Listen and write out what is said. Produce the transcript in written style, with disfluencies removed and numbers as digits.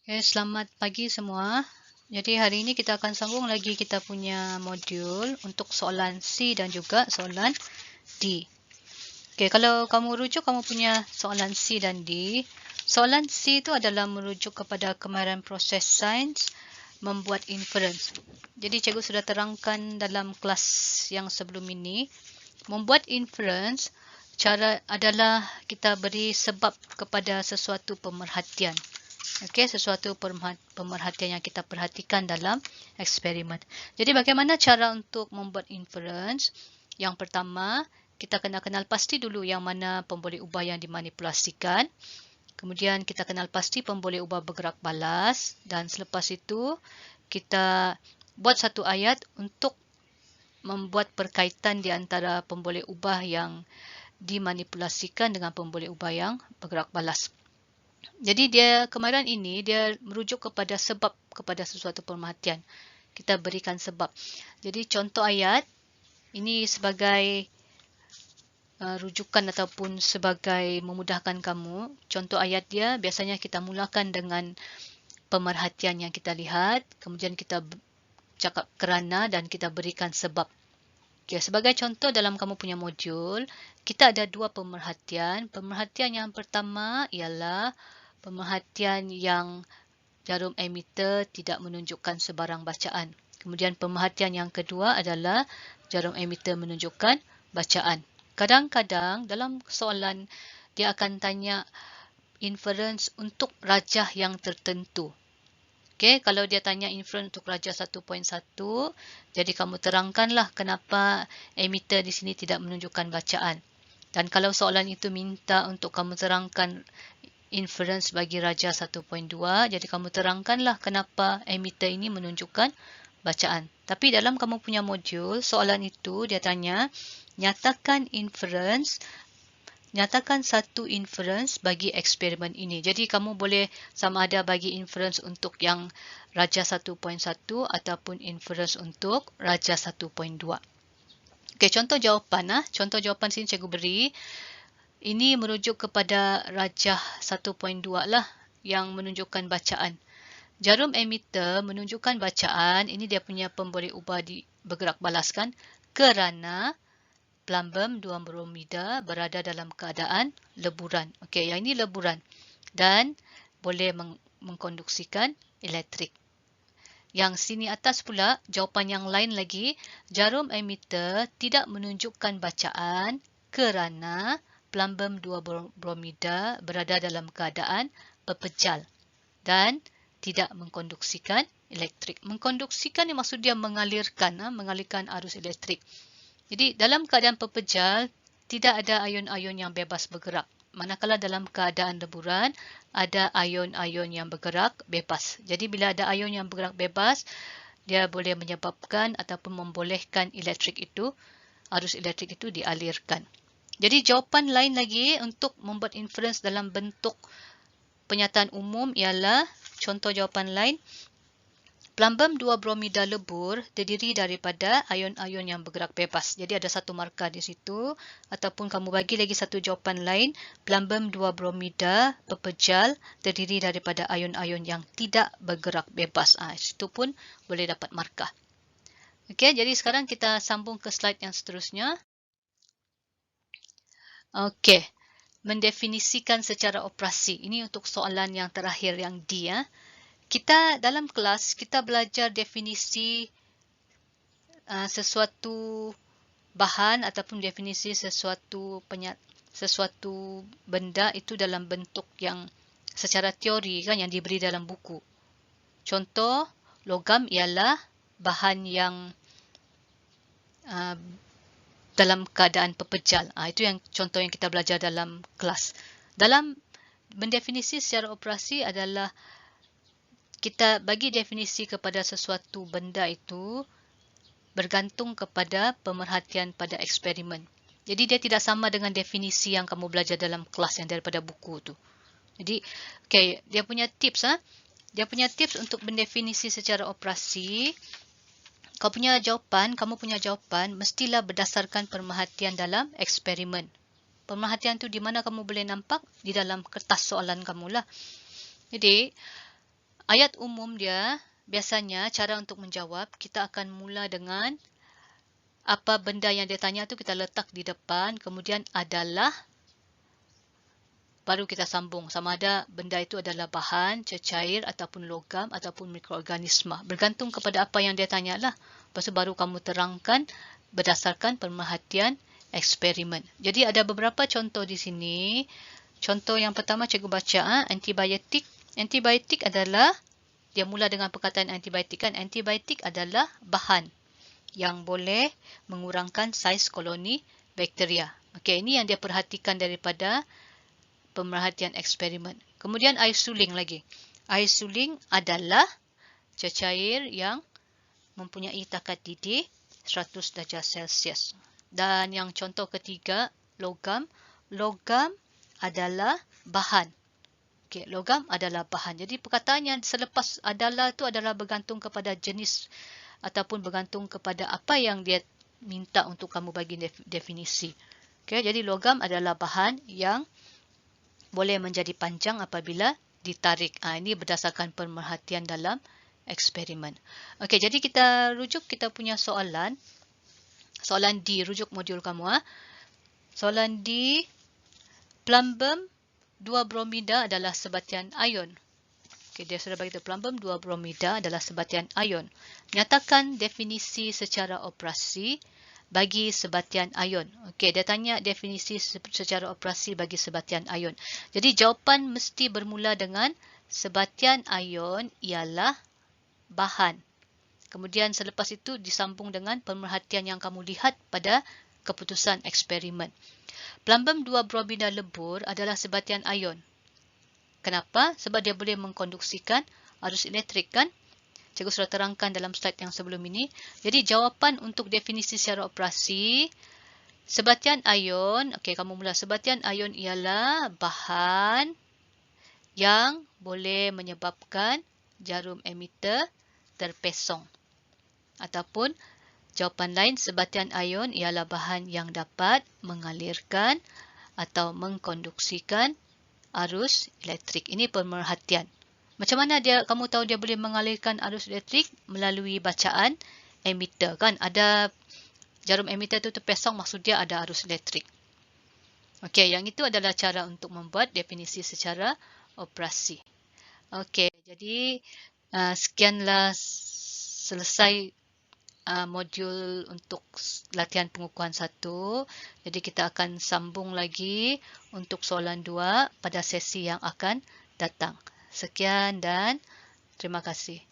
Okay, selamat pagi semua. Jadi hari ini kita akan sambung lagi kita punya modul untuk soalan C dan juga soalan D. Okay, kalau kamu rujuk kamu punya soalan C dan D. Soalan C itu adalah merujuk kepada kemahiran proses sains membuat inference. Jadi cikgu sudah terangkan dalam kelas yang sebelum ini. Membuat inference cara adalah kita beri sebab kepada sesuatu pemerhatian. Okey, sesuatu pemerhatian yang kita perhatikan dalam eksperimen. Jadi bagaimana cara untuk membuat inference? Yang pertama, kita kena kenal pasti dulu yang mana pemboleh ubah yang dimanipulasikan. Kemudian kita kenal pasti pemboleh ubah bergerak balas dan selepas itu kita buat satu ayat untuk membuat perkaitan di antara pemboleh ubah yang dimanipulasikan dengan pemboleh ubah yang bergerak balas. Jadi kemahiran ini dia merujuk kepada sebab kepada sesuatu pemerhatian. Kita berikan sebab. Jadi contoh ayat ini sebagai rujukan ataupun sebagai memudahkan kamu. Contoh ayat dia biasanya kita mulakan dengan pemerhatian yang kita lihat, kemudian kita cakap kerana dan kita berikan sebab. Okay, sebagai contoh dalam kamu punya modul, kita ada dua pemerhatian. Pemerhatian yang pertama ialah pemerhatian yang jarum emitter tidak menunjukkan sebarang bacaan. Kemudian pemerhatian yang kedua adalah jarum emitter menunjukkan bacaan. Kadang-kadang dalam soalan dia akan tanya inference untuk rajah yang tertentu. Okay, kalau dia tanya inference untuk rajah 1.1, jadi kamu terangkanlah kenapa emitter di sini tidak menunjukkan bacaan. Dan kalau soalan itu minta untuk kamu terangkan inference bagi rajah 1.2, jadi kamu terangkanlah kenapa emitter ini menunjukkan bacaan. Tapi dalam kamu punya modul, soalan itu dia tanya, nyatakan satu inference bagi eksperimen ini. Jadi kamu boleh sama ada bagi inference untuk yang rajah 1.1 ataupun inference untuk rajah 1.2. Okey, contoh jawapan. Contoh jawapan sini cikgu beri. Ini merujuk kepada rajah 1.2 lah yang menunjukkan bacaan. Jarum emitter menunjukkan bacaan. Ini dia punya pemboleh ubah bergerak balaskan kerana plumbum 2 bromida berada dalam keadaan leburan. Okey, yang ini leburan dan boleh mengkonduksikan elektrik. Yang sini atas pula, jawapan yang lain lagi, jarum emitter tidak menunjukkan bacaan kerana plumbum 2 bromida berada dalam keadaan pepejal dan tidak mengkonduksikan elektrik. Mengkonduksikan ni maksud dia mengalirkan arus elektrik. Jadi dalam keadaan pepejal, tidak ada ion-ion yang bebas bergerak. Manakala dalam keadaan leburan, ada ion-ion yang bergerak bebas. Jadi bila ada ion yang bergerak bebas, dia boleh menyebabkan ataupun membolehkan arus elektrik itu dialirkan. Jadi jawapan lain lagi untuk membuat inference dalam bentuk penyataan umum ialah, contoh jawapan lain, plumbum 2 bromida lebur terdiri daripada ion-ion yang bergerak bebas. Jadi ada satu markah di situ ataupun kamu bagi lagi satu jawapan lain, plumbum 2 bromida pepejal terdiri daripada ion-ion yang tidak bergerak bebas. Situ pun boleh dapat markah. Okey, jadi sekarang kita sambung ke slide yang seterusnya. Okey, mendefinisikan secara operasi. Ini untuk soalan yang terakhir yang D. Kita dalam kelas, kita belajar definisi sesuatu bahan ataupun definisi sesuatu benda itu dalam bentuk yang secara teori kan yang diberi dalam buku. Contoh, logam ialah bahan yang dalam keadaan pepejal. Itu yang contoh yang kita belajar dalam kelas. Dalam mendefinisi secara operasi adalah kita bagi definisi kepada sesuatu benda itu bergantung kepada pemerhatian pada eksperimen. Jadi dia tidak sama dengan definisi yang kamu belajar dalam kelas yang daripada buku tu. Jadi, okay, dia punya tips. Dia punya tips untuk mendefinisi secara operasi. Kamu punya jawapan mestilah berdasarkan pemerhatian dalam eksperimen. Pemerhatian tu di mana kamu boleh nampak? Di dalam kertas soalan kamu lah. Jadi, ayat umum dia, biasanya cara untuk menjawab, kita akan mula dengan apa benda yang dia tanya tu kita letak di depan, kemudian adalah, baru kita sambung sama ada benda itu adalah bahan, cecair ataupun logam ataupun mikroorganisma. Bergantung kepada apa yang dia tanya lah. Lepas tu baru kamu terangkan berdasarkan pemerhatian eksperimen. Jadi ada beberapa contoh di sini. Contoh yang pertama cikgu baca, antibiotik. Antibiotik adalah, dia mula dengan perkataan antibiotik kan. Antibiotik adalah bahan yang boleh mengurangkan saiz koloni bakteria. Okey, ini yang dia perhatikan daripada pemerhatian eksperimen. Kemudian air suling lagi. Air suling adalah cecair yang mempunyai takat didih 100 darjah Celsius. Dan yang contoh ketiga, logam. Logam adalah bahan. Okey, logam adalah bahan. Jadi perkataan yang selepas adalah tu adalah bergantung kepada jenis ataupun bergantung kepada apa yang dia minta untuk kamu bagi definisi. Okey, jadi logam adalah bahan yang boleh menjadi panjang apabila ditarik. Ini berdasarkan pemerhatian dalam eksperimen. Okey, jadi kita rujuk kita punya soalan. Soalan D, rujuk modul kamu. Soalan D, plumbum 2 bromida adalah sebatian ion. Okey, dia sudah bagi tahu plumbum 2 bromida adalah sebatian ion. Nyatakan definisi secara operasi bagi sebatian ion. Okey, dia tanya definisi secara operasi bagi sebatian ion. Jadi jawapan mesti bermula dengan sebatian ion ialah bahan. Kemudian selepas itu disambung dengan pemerhatian yang kamu lihat pada keputusan eksperimen. Plumbum 2 bromida lebur adalah sebatian ion. Kenapa? Sebab dia boleh mengkonduksikan arus elektrik kan? Cikgu sudah terangkan dalam slide yang sebelum ini. Jadi jawapan untuk definisi secara operasi, sebatian ion, okey kamu mula, sebatian ion ialah bahan yang boleh menyebabkan jarum emitter terpesong. Ataupun jawapan lain, sebatian ion ialah bahan yang dapat mengalirkan atau mengkonduksikan arus elektrik. Ini pemerhatian. Macam mana dia, kamu tahu dia boleh mengalirkan arus elektrik? Melalui bacaan emitter kan. Ada jarum emitter itu terpesong, maksud dia ada arus elektrik. Okey, yang itu adalah cara untuk membuat definisi secara operasi. Okey, jadi sekianlah selesai modul untuk latihan pengukuhan 1. Jadi kita akan sambung lagi untuk soalan 2 pada sesi yang akan datang. Sekian dan terima kasih.